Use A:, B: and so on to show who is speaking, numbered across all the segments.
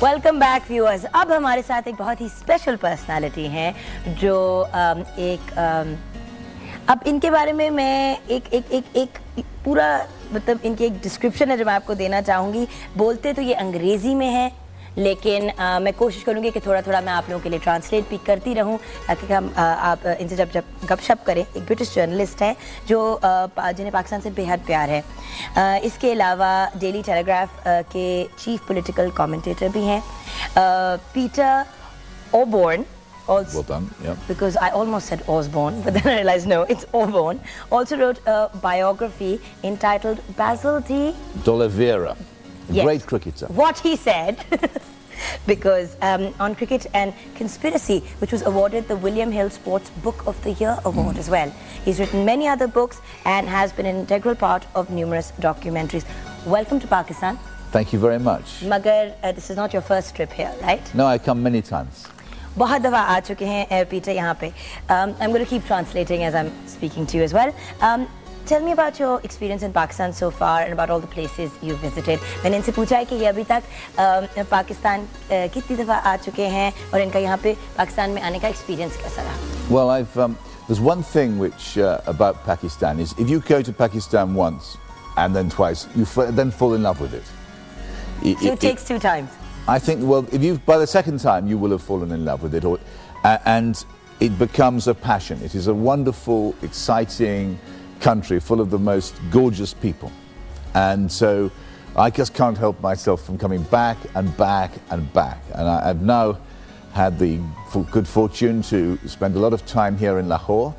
A: Welcome back viewers. अब हमारे साथ एक बहुत ही स्पेशल पर्सनालिटी हैं जो अब इनके बारे में मैं एक पूरा मतलब इनकी एक डिस्क्रिप्शन है जो मैं आपको देना चाहूँगी। बोलते तो ये अंग्रेज़ी में है, लेकिन मैं कोशिश करूँगी कि थोड़ा थोड़ा मैं आप लोगों के लिए ट्रांसलेट भी करती रहूँ ताकि हम आप इनसे जब गपशप करें। एक ब्रिटिश जर्नलिस्ट है जो जिन्हें पाकिस्तान से बेहद प्यार है। इसके अलावा डेली टेलीग्राफ के चीफ पॉलिटिकल कमेंटेटर भी हैं। Peter Oborne,
B: Well done, yeah.
A: Because I almost said Osborne, but then I realized no, it's Osborne. Also wrote a biography entitled Basil D.
B: D'Oliveira, a
A: Yes.
B: great cricketer.
A: What he said, because on cricket and conspiracy, which was awarded the William Hill Sports Book of the Year award as well. He's written many other books and has been an integral part of numerous documentaries. Welcome to Pakistan.
B: Thank you very much.
A: Magar, this is not your first trip here, right?
B: No, I come many times.
A: बहुत दफ़ा आ चुके हैं Peter यहाँ पे. I'm going to keep translating as I'm speaking to you as well. Tell me about your experience in Pakistan so far and about all the places you've visited. मैंने इनसे पूछा है कि ये अभी तक पाकिस्तान कितनी दफ़ा आ चुके हैं और इनका यहाँ पे पाकिस्तान में आने का experience कैसा रहा?
B: Well, there's one thing which about Pakistan is if you go to Pakistan once and then twice, you then fall in love with it.
A: So it takes 2 times.
B: I think, well, by the second time, you will have fallen in love with it, and it becomes a passion. It is a wonderful, exciting country full of the most gorgeous people. And so I just can't help myself from coming back and back and back. And I've now had the good fortune to spend a lot of time here in Lahore.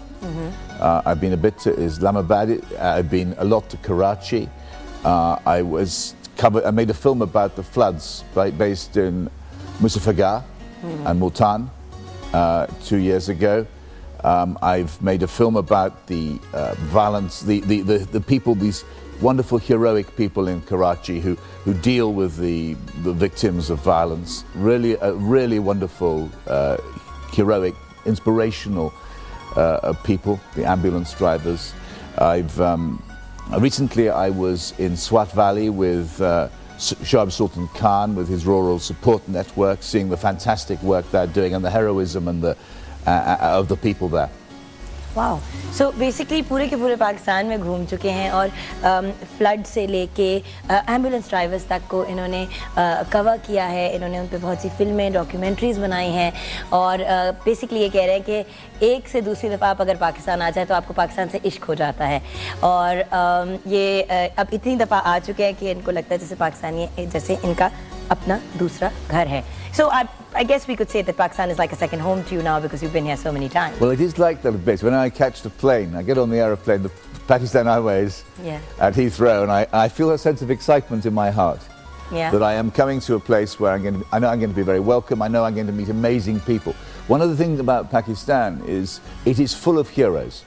B: I've been a bit to Islamabad. I've been a lot to Karachi. I made a film about the floods based in Muzaffargarh and Multan 2 years ago. I've made a film about the violence, the people, these wonderful heroic people in Karachi who deal with the victims of violence. Really wonderful, heroic, inspirational people, the ambulance drivers. Recently I was in Swat Valley with Shoaib Sultan Khan with his rural support network, seeing the fantastic work they're doing and the heroism and of the people there.
A: Wow. So basically पूरे के पूरे पाकिस्तान में घूम चुके हैं और flood से लेके एम्बुलेंस ड्राइवर्स तक को इन्होंने कवर किया है. इन्होंने उन पे बहुत सी फिल्में, डॉक्यूमेंट्रीज बनाई हैं और बेसिकली ये कह रहे हैं कि एक से दूसरी दफ़ा आप अगर पाकिस्तान आ जाए तो आपको पाकिस्तान से इश्क हो जाता है. और ये अब इतनी दफ़ा आ चुके हैं कि इनको लगता है जैसे पाकिस्तान जैसे इनका अपना दूसरा घर है. So I guess we could say that Pakistan is like a second home to you now because you've been here so many times.
B: Well, it is like that a bit. When I catch the plane, I get on the aeroplane, the Pakistan Airways at Heathrow, and I feel a sense of excitement in my heart that I am coming to a place where I know I'm going to be very welcome. I know I'm going to meet amazing people. One of the things about Pakistan is it is full of heroes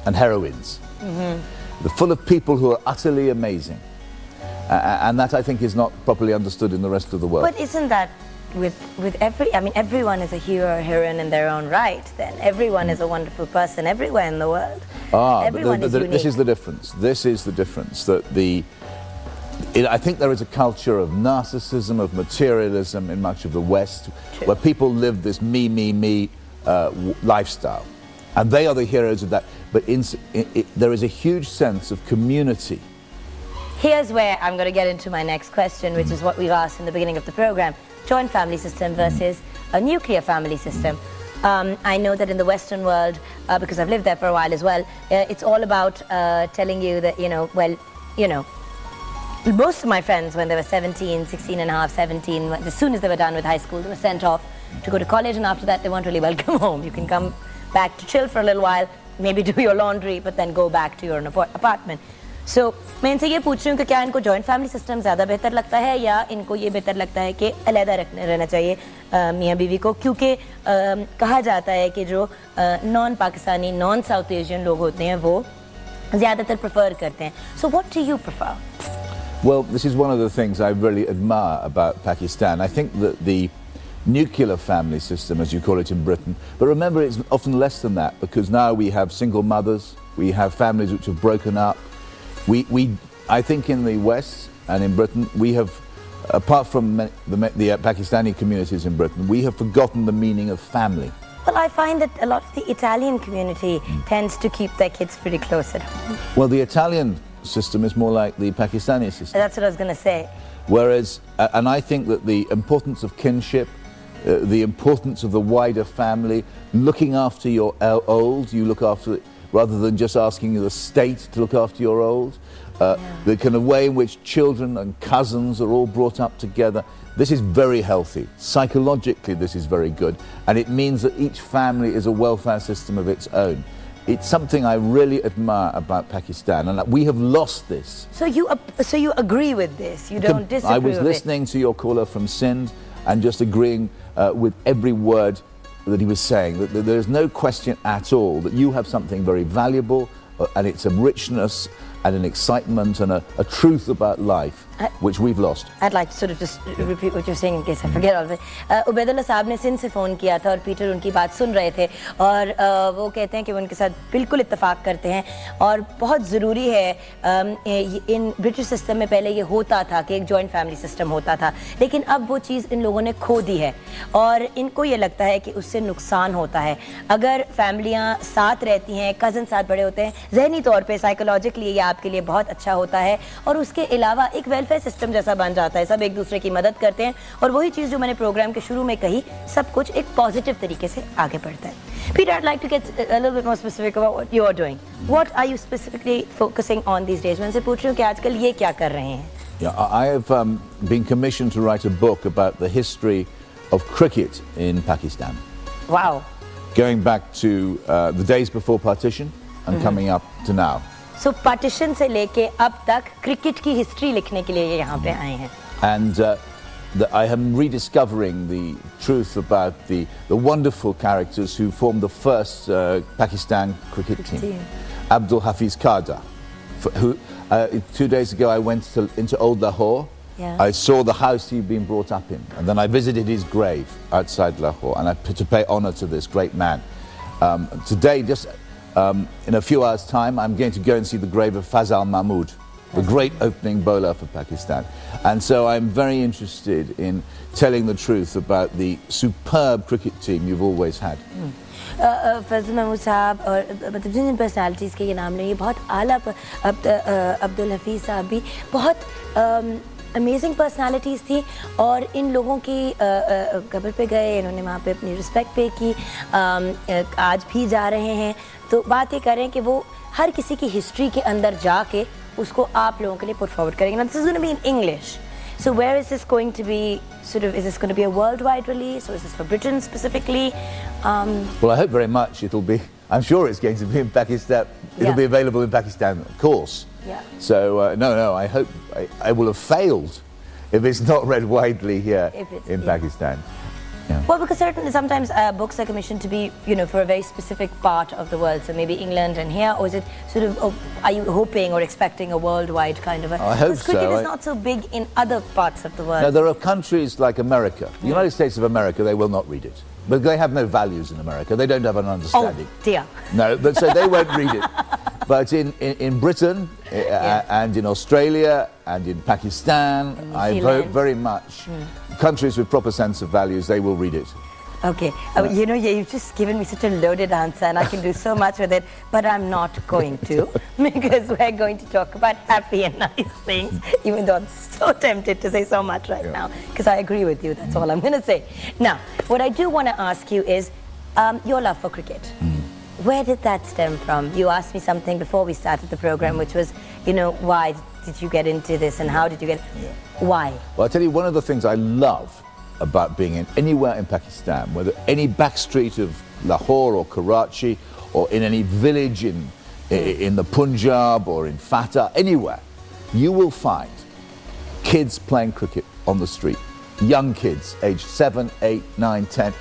B: and heroines. They're full of people who are utterly amazing. And that, I think, is not properly understood in the rest of the world.
A: But isn't that with everyone is a hero or heroine in their own right, then everyone is a wonderful person everywhere in the world. Everyone is unique.
B: This is the difference. This is the difference. That I think there is a culture of narcissism, of materialism in much of the West, where people live this me lifestyle. And they are the heroes of that. But there is a huge sense of community.
A: Here's where I'm going to get into my next question, which is what we've asked in the beginning of the program. Joint family system versus a nuclear family system. I know that in the Western world, because I've lived there for a while as well, it's all about telling you that, most of my friends when they were 17, 16 and a half, 17, as soon as they were done with high school, they were sent off to go to college, and after that they weren't really welcome home. You can come back to chill for a little while, maybe do your laundry, but then go back to your apartment. So, मैं इनसे ये पूछ रही हूँ कि क्या इनको joint family system ज़्यादा बेहतर लगता है या इनको ये बेहतर लगता है कि अलग रहना चाहिए मियाँ बीवी को, क्योंकि कहा जाता है कि जो non Pakistani, non south Asian लोग होते हैं वो ज़्यादातर प्रेफर करते हैं. So what do you prefer?
B: Well, this is one of the things I really admire about Pakistan. I think that the nuclear family system, as you call it in Britain, but remember it's often less than that because now we have single mothers, we have families which have broken up. I think in the West and in Britain we have apart from the Pakistani communities in Britain, we have forgotten the meaning of family.
A: Well, I find that a lot of the Italian community tends to keep their kids pretty close at home.
B: Well, the Italian system is more like the Pakistani system.
A: That's what I was going to say.
B: Whereas, and I think that the importance of kinship, the importance of the wider family, looking after your old, you look after it, rather than just asking the state to look after your old. The kind of way in which children and cousins are all brought up together. This is very healthy. Psychologically, this is very good. And it means that each family is a welfare system of its own. It's something I really admire about Pakistan, and we have lost this.
A: So you agree with this? You don't disagree
B: I was
A: with
B: listening to your caller from Sindh and just agreeing with every word that he was saying. That there is no question at all that you have something very valuable, and it's a richness and an excitement and a truth about life which we've lost.
A: I'd like to sort of just repeat what you're saying in case I forget all of it. Ubaidullah साहब ने सिंध से phone किया था और Peter उनकी बात सुन रहे थे और वो कहते हैं कि वो उनके साथ बिल्कुल इत्तेफाक करते हैं और बहुत ज़रूरी है इन ब्रिटिश सिस्टम में पहले ये होता था कि एक जॉइंट फैमिली सिस्टम होता था लेकिन अब वो चीज़ इन लोगों ने खो दी है और इनको ये लगता है कि उससे नुकसान होता है अगर फैमिलियाँ साथ रहती हैं कज़न साथ बड़े होते हैं ज़हनी तौर पे साइकोलॉजिकली ये आपके लिए बहुत अच्छा होता है और उसके अलावा एक वेलफेयर सिस्टम जैसा बन जाता है सब एक दूसरे की मदद करते हैं और वही चीज़ जो मैंने प्रोग्राम के शुरू में कही सब कुछ एक पॉजिटिव तरीके से आगे बढ़ता है Peter, I'd like to get a little bit more specific about what you're doing. What are you specifically focusing on these days? मैं उनसे पूछ रही हूँ कि आजकल ये क्या कर रहे हैं?
B: Yeah, I have been commissioned to write a book about the history of cricket in Pakistan.
A: Wow.
B: Going back to the days before partition and coming up to now.
A: So partition से लेके अब तक cricket की history लिखने के लिए ये यहाँ पे आए हैं.
B: And I am rediscovering the truth about the wonderful characters who formed the first Pakistan cricket team. Abdul Hafiz Khada, who 2 days ago I went into Old Lahore.
A: Yeah.
B: I saw the house he'd been brought up in, and then I visited his grave outside Lahore, and to pay honour to this great man. Today, just in a few hours' time, I'm going to go and see the grave of Fazal Mahmood, the great opening bowler for Pakistan. And so I'm very interested in telling the truth about the superb cricket team you've always had.
A: फजल महमूद साहब और मतलब जिन personalities के ये नाम लें ये बहुत आला अब्दुल हफीज़ साहब भी बहुत अमेजिंग पर्सनालिटीज़ थी और इन लोगों की कब्र पे गए इन्होंने वहाँ पे अपनी रिस्पेक्ट पे की आज भी जा रहे हैं तो बात ये करें कि वो हर किसी की हिस्ट्री के अंदर जाके उसको आप लोगों के लिए पुट फॉरवर्ड करेंगे. Now this is going to be in English. So where is this going to be is this going to be a worldwide release or is this for Britain specifically?
B: Well, I hope very much it'll be, I'm sure it's going to be in Pakistan. It'll be available in Pakistan, of course.
A: Yeah.
B: So, no, I hope I will have failed if it's not read widely here in Pakistan. Yeah.
A: Well, because certainly sometimes books are commissioned to be, for a very specific part of the world. So maybe England and here, or is it sort of, are you hoping or expecting a worldwide kind of a...
B: I hope so.
A: Cricket is not so big in other parts of the world.
B: No, there are countries like America. The United States of America, they will not read it. But they have no values in America. They don't have an understanding.
A: Oh, dear.
B: No, but so they won't read it. But in Britain and in Australia and in Pakistan, I vote very much. Countries with proper sense of values, they will read it.
A: Okay. You've just given me such a loaded answer and I can do so much with it, but I'm not going to because we're going to talk about happy and nice things, even though I'm so tempted to say so much right now because I agree with you. That's all I'm going to say. Now, what I do want to ask you is your love for cricket. Where did that stem from? You asked me something before we started the program, which was, why did you get into this and how did you get... Why?
B: Well, I'll tell you, one of the things I love about being anywhere in Pakistan, whether any back street of Lahore or Karachi or in any village in the Punjab or in Fatah, anywhere, you will find kids playing cricket on the street. Young kids, aged 7, 8, 9, 10.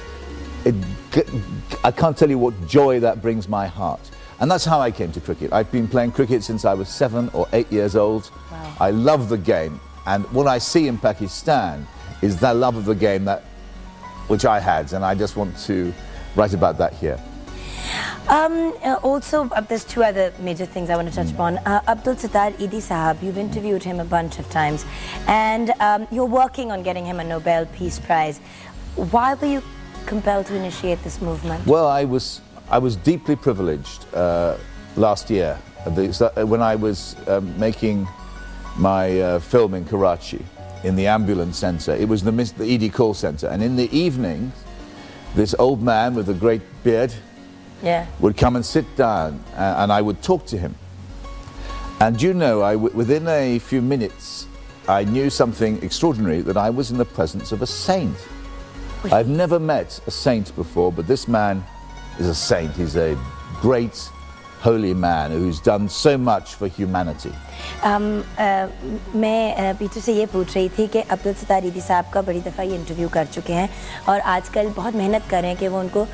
B: I can't tell you what joy that brings my heart. And that's how I came to cricket. I've been playing cricket since I was 7 or 8 years old.
A: Wow.
B: I love the game. And what I see in Pakistan is that love of the game which I had. And I just want to write about that here.
A: Also, there's two other major things I want to touch upon. Abdul Sattar Eidi Sahab, you've interviewed him a bunch of times, and you're working on getting him a Nobel Peace Prize. Why were you compelled to initiate this movement?
B: Well, I was deeply privileged last year when I was making my film in Karachi in the ambulance centre. It was the ED call centre, and in the evenings, this old man with a great beard would come and sit down, and I would talk to him. And you know, within a few minutes, I knew something extraordinary, that I was in the presence of a saint. I've never met a saint before, but this man is a saint. He's a great, holy man who's done so much for humanity.
A: मैं पीछू से ये पूछ रही थी कि अब्दुल सत्तार ईदी साहब का बड़ी दफ़ा ये इंटरव्यू कर चुके हैं और आजकल बहुत मेहनत कर रहे हैं कि वो उनको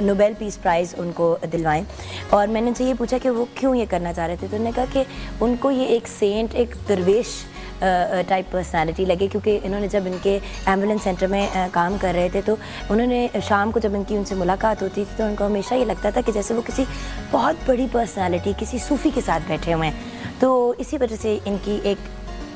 A: नोबेल पीस प्राइज़ उनको दिलवाएं, और मैंने उनसे ये पूछा कि वो क्यों ये करना चाह रहे थे, तो उन्होंने कहा कि उनको ये एक सेंट, एक दरवेश टाइप पर्सनालिटी लगे, क्योंकि इन्होंने जब इनके एम्बुलेंस सेंटर में काम कर रहे थे तो उन्होंने शाम को जब इनकी उनसे मुलाकात होती थी तो उनको हमेशा ये लगता था कि जैसे वो किसी बहुत बड़ी पर्सनालिटी, किसी सूफ़ी के साथ बैठे हुए हैं। तो इसी वजह से इनकी एक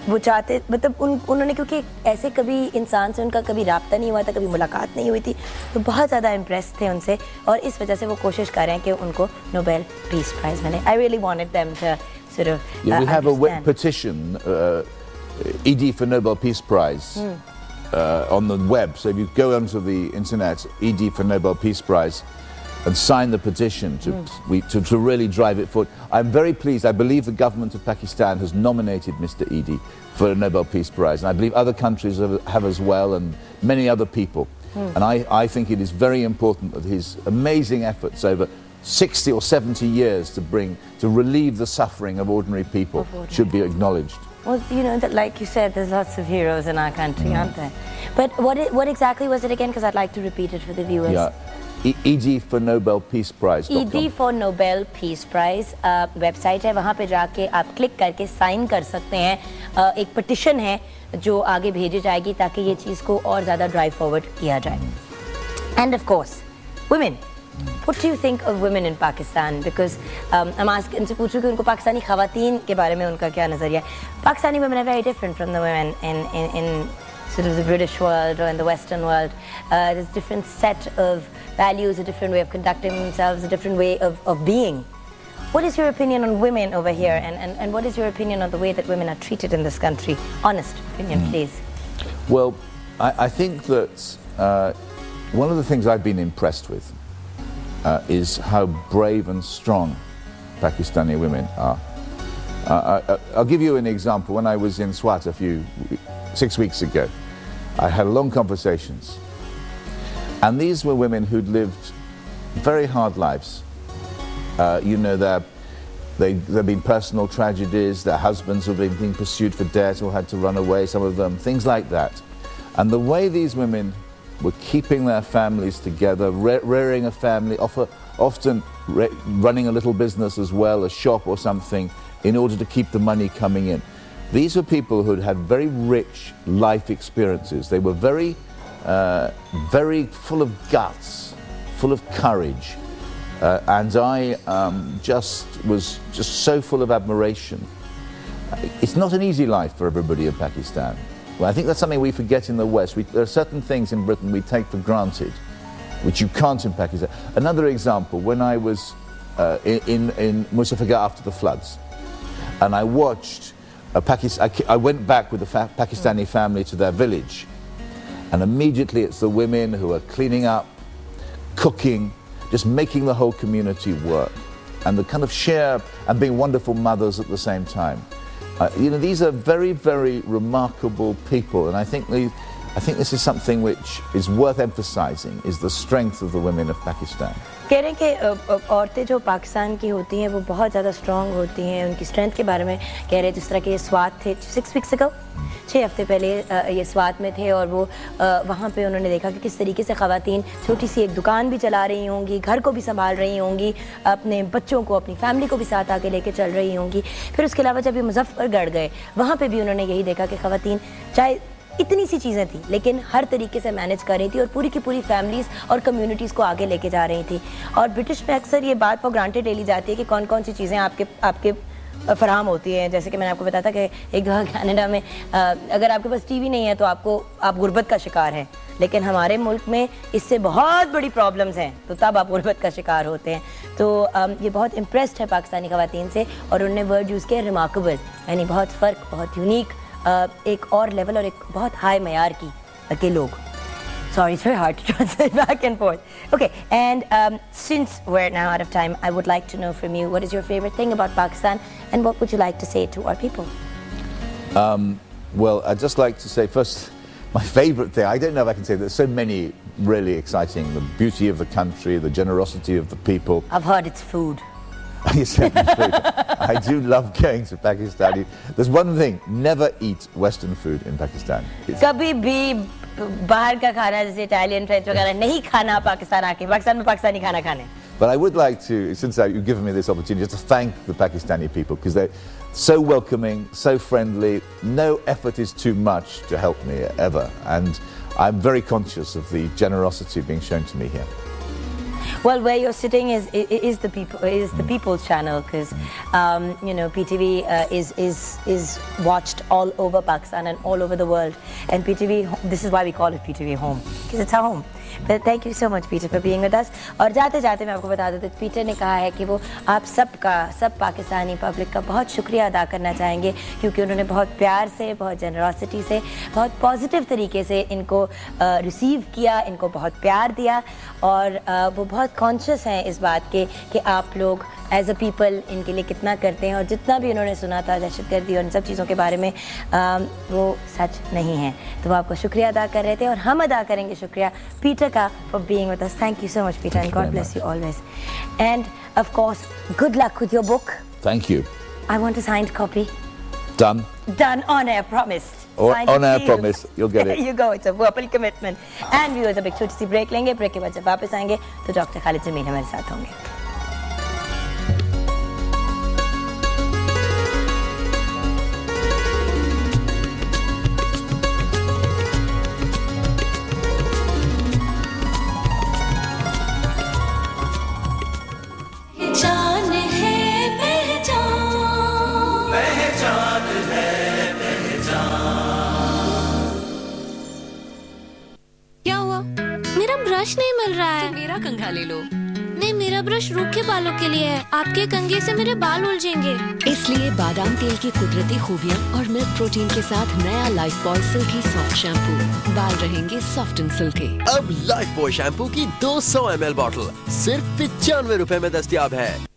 A: वो चाहते, मतलब उन्होंने, क्योंकि ऐसे कभी इंसान से उनका कभी रब्ता नहीं हुआ था, कभी मुलाकात नहीं हुई थी, तो बहुत ज़्यादा इम्प्रेस थे उनसे, और इस वजह से वो कोशिश कर रहे हैं कि उनको नोबेल पीस प्राइज़ मिले। I really wanted them to sort of
B: we have a
A: understand.
B: petition, ED for Nobel Peace Prize, on the web. So if you go onto the internet, ED for Nobel Peace Prize, and sign the petition to really drive it forward. I'm very pleased. I believe the government of Pakistan has nominated Mr. Eidi for a Nobel Peace Prize, and I believe other countries have as well, and many other people. And I think it is very important that his amazing efforts over 60 or 70 years to relieve the suffering of ordinary people should be acknowledged.
A: Well, you know, that, like you said, there's lots of heroes in our country, aren't there? But what exactly was it again? Because I'd like to repeat it for the viewers.
B: Yeah. ED for Nobel Peace Prize.
A: ED for Nobel Peace Prize website है, वहाँ पे जाके आप click करके sign कर सकते हैं। एक पटिशन है जो आगे भेजी जाएगी ताकि ये चीज़ को और ज़्यादा ड्राइव फॉरवर्ड किया जाए। And of course, women. What do you think of women in Pakistan? Because I'm asking, इनसे पूछूं कि उनको पाकिस्तानी ख़वातीन के बारे में उनका क्या नज़रिया है। Pakistani women are very different from the women in sort of the British world or in the Western world. There's a different set of values, a different way of conducting themselves, a different way of being. What is your opinion on women over here, and what is your opinion on the way that women are treated in this country? Honest opinion, please.
B: Well, I think that one of the things I've been impressed with is how brave and strong Pakistani women are. I'll give you an example. When I was in Swat 6 weeks ago, I had long conversations, and these were women who'd lived very hard lives. You know, there've been personal tragedies, their husbands have been being pursued for debt or had to run away, some of them, things like that. And the way these women were keeping their families together, rearing a family, often running a little business as well, a shop or something, in order to keep the money coming in. These were people who'd had very rich life experiences. They were very, very full of guts, full of courage. And I was so full of admiration. It's not an easy life for everybody in Pakistan. Well, I think that's something we forget in the West. There are certain things in Britain we take for granted, which you can't in Pakistan. Another example, when I was in Muzaffargarh after the floods, and I watched I went back with a Pakistani family to their village, and immediately it's the women who are cleaning up, cooking, just making the whole community work, and the kind of share and being wonderful mothers at the same time. You know, these are very, very remarkable people, and I think this is something which is worth emphasizing, is the strength of the women of Pakistan.
A: कह रहे हैं कि औरतें जो पाकिस्तान की होती हैं वो बहुत ज़्यादा स्ट्रॉन्ग होती हैं, उनकी स्ट्रेंथ के बारे में कह रहे हैं। जिस तरह के ये स्वात थे 6 weeks ago, 6 हफ्ते पहले ये स्वात में थे, और वो वहाँ पे उन्होंने देखा कि किस तरीके से ख़वातीन छोटी सी एक दुकान भी चला रही होंगी, घर को भी संभाल रही होंगी, अपने बच्चों को, अपनी फैमिली को भी साथ आके लेके चल रही होंगी। फिर उसके अलावा जब ये मुजफ्फरगढ़ गए, वहाँ पे भी उन्होंने यही देखा कि ख़वातीन चाहे इतनी सी चीज़ें थी लेकिन हर तरीके से मैनेज कर रही थी और पूरी की पूरी फैमिलीज़ और कम्युनिटीज़ को आगे लेके जा रही थी। और ब्रिटिश में अक्सर ये बात फॉर ग्रांटेड ले ली जाती है कि कौन कौन सी चीज़ें आपके फराहम होती हैं। जैसे कि मैंने आपको बताया था कि एक दफ़ा कनाडा में अगर आपके पास टीवी नहीं है तो आप गुर्बत का शिकार हैं, लेकिन हमारे मुल्क में इससे बहुत बड़ी प्रॉब्लम्स हैं तो तब आप गुर्बत का शिकार होते हैं। तो ये बहुत इम्प्रेस्ड है पाकिस्तानी ख़वातीन से और उन्होंने वर्ड यूज़ किया रिमार्केबल, यानी बहुत फ़र्क, बहुत यूनिक, एक और लेवल और एक बहुत हाई मयार के लोग। Sorry, it's very hard to translate back and forth. Okay, and since we're now out of time, I would like to know from you, what is your favorite thing about Pakistan and what would you like to say to our people?
B: Well, I'd just like to say first, my favourite thing, I don't know if I can say, there's so many really exciting, the beauty of the country, the generosity of the people.
A: I've heard it's food.
B: Yes, I do love going to Pakistan. There's one thing, never eat Western food in Pakistan.
A: कभी भी बाहर का खाना जैसे Italian French वगैरह नहीं खाना पाकिस्तान में पाकिस्तानी खाना खाने।
B: But I would like to, since you've given me this opportunity, just to thank the Pakistani people because they're so welcoming, so friendly. No effort is too much to help me ever, and I'm very conscious of the generosity being shown to me here.
A: Well, where you're sitting is the People's Channel, because you know, PTV is watched all over Pakistan and all over the world, and PTV, this is why we call it PTV home, because it's our home. But thank you so much, Peter, for being with us. और जाते जाते मैं आपको बता दूँ तो Peter ने कहा है कि वो आप सब पाकिस्तानी पब्लिक का बहुत शुक्रिया अदा करना चाहेंगे, क्योंकि उन्होंने बहुत प्यार से, बहुत जेनरॉसिटी से, बहुत पॉजिटिव तरीके से इनको रिसीव किया, इनको बहुत प्यार दिया, और वो बहुत कॉन्शियस हैं इस बात के कि आप लोग एज अ पीपल इनके लिए कितना करते हैं, और जितना भी उन्होंने सुना था दहशतगर्दी और इन सब चीज़ों के बारे में वो सच नहीं है। तो वो आपको शुक्रिया अदा कर रहे थे और हम अदा करेंगे शुक्रिया पीटर का for being with us. Thank you so much Peter, and God bless you always, end of course good luck with your book.
B: Thank you.
A: I want a signed copy.
B: Done.
A: Done, on air, promised.
B: On air, promise. You'll get it.
A: There you go, it's a verbal commitment. And viewers, अब एक छोटी सी break लेंगे, break के बाद जब वापस आएंगे तो डॉक्टर खालिद जमील हमारे साथ होंगे।
C: ब्रश नहीं मिल रहा है।
D: तो मेरा कंघा ले लो।
C: नहीं, मेरा ब्रश रूखे बालों के लिए है, आपके कंघे से मेरे बाल उलझेंगे।
D: इसलिए बादाम तेल की कुदरती खूबियाँ और मिल्क प्रोटीन के साथ नया Lifebuoy silky soft shampoo, बाल रहेंगे सॉफ्ट एंड सिल्की।
E: अब लाइफ बॉय शैम्पू की 200 ml बॉटल सिर्फ 95 रुपए में दस्तयाब है।